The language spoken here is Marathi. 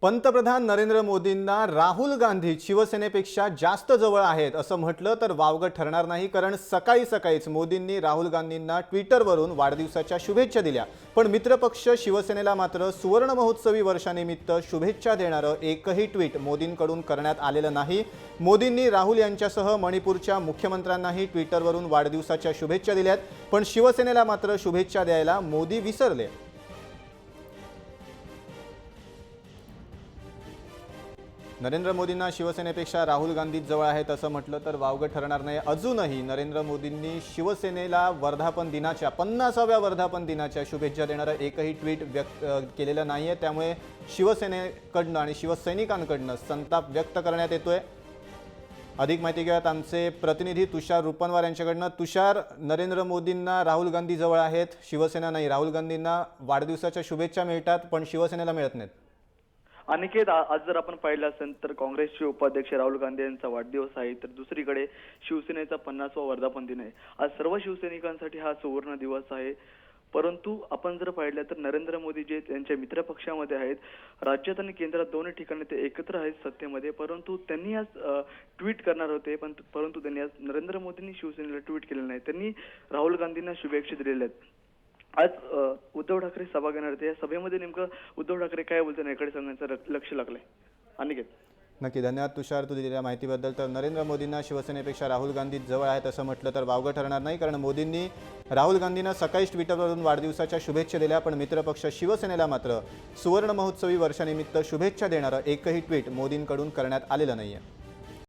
पंतप्रधान नरेंद्र मोदींना राहुल गांधी शिवसेनेपेक्षा जास्त जवळ आहेत असं म्हटलं तर वावगं ठरणार नाही, कारण सकाळी सकाळीच मोदींनी राहुल गांधींना ट्विटरवरून वाढदिवसाच्या शुभेच्छा दिल्या। पण मित्रपक्ष शिवसेनेला मात्र सुवर्ण महोत्सवी वर्षानिमित्त शुभेच्छा देणारं एकही ट्विट मोदींकडून करण्यात आलेलं नाही। मोदींनी राहुल यांच्यासह मणिपूरच्या मुख्यमंत्र्यांनाही ट्विटरवरून वाढदिवसाच्या शुभेच्छा दिल्यात, पण शिवसेनेला मात्र शुभेच्छा द्यायला मोदी विसरले। नरेंद्र मोदींना शिवसेनेपेक्षा राहुल गांधी जवळ आहेत असं म्हटलं तर वावगं ठरणार नाही। अजूनही नरेंद्र मोदींनी शिवसेनेला वर्धापन दिनाच्या 50व्या वर्धापन दिनाच्या शुभेच्छा देणारं एकही ट्विट व्यक्त केलेलं नाहीये। त्यामुळे शिवसेनेकडनं आणि शिवसैनिकांकडनं संताप व्यक्त करण्यात येतोय। अधिक माहिती घेऊयात आमचे प्रतिनिधी तुषार रुपनवार यांच्याकडनं। तुषार, नरेंद्र मोदींना राहुल गांधी जवळ आहेत, शिवसेना नाही। राहुल गांधींना वाढदिवसाच्या शुभेच्छा मिळतात पण शिवसेनेला मिळत नाहीत। अनिकेत, आज जर आपण पाहिलं असेल तर काँग्रेसचे उपाध्यक्ष राहुल गांधी यांचा वाढदिवस आहे, तर दुसरीकडे शिवसेनेचा 50वा वर्धापन दिन आहे। आज सर्व शिवसैनिकांसाठी हा सुवर्ण दिवस आहे। परंतु आपण जर पाहिलं तर नरेंद्र मोदी जे त्यांच्या मित्रपक्षामध्ये आहेत, राज्यात आणि केंद्रात दोन्ही ठिकाणी ते एकत्र आहेत सत्तेमध्ये, परंतु त्यांनी आज ट्विट करणार होते, परंतु त्यांनी आज नरेंद्र मोदींनी शिवसेनेला ट्विट केलेलं नाही। त्यांनी राहुल गांधींना शुभेच्छा दिलेल्या आहेत। आज उद्धव ठाकरे सभा घेणार आहेत। या सभेमध्ये नेमकं उद्धव ठाकरे काय बोलतात याकडे सांगण्याचं लक्ष लागलंय। अनिकेत, नक्की धन्यवाद तुषार, तू दिलेल्या माहितीबद्दल। तर नरेंद्र मोदींना शिवसेनेपेक्षा राहुल गांधी जवळ आहेत असं म्हटलं तर वावगं ठरणार नाही, कारण मोदींनी राहुल गांधींना सकाळीच ट्विटरवरून वाढदिवसाच्या शुभेच्छा दिल्या, पण मित्रपक्ष शिवसेनेला मात्र सुवर्ण महोत्सवी वर्षानिमित्त शुभेच्छा देणारं एकही ट्विट मोदींकडून करण्यात आलेलं नाहीये।